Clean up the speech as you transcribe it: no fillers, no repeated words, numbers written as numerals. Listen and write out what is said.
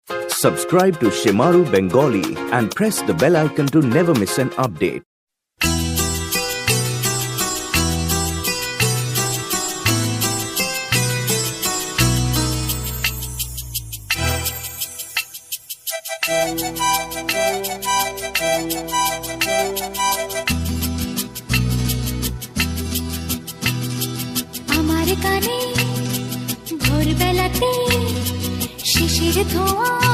Subscribe to Shimaru Bengali and press the bell icon to never miss an update. আমার কানে ভোরবেলাতে শিশির ধোঁয়া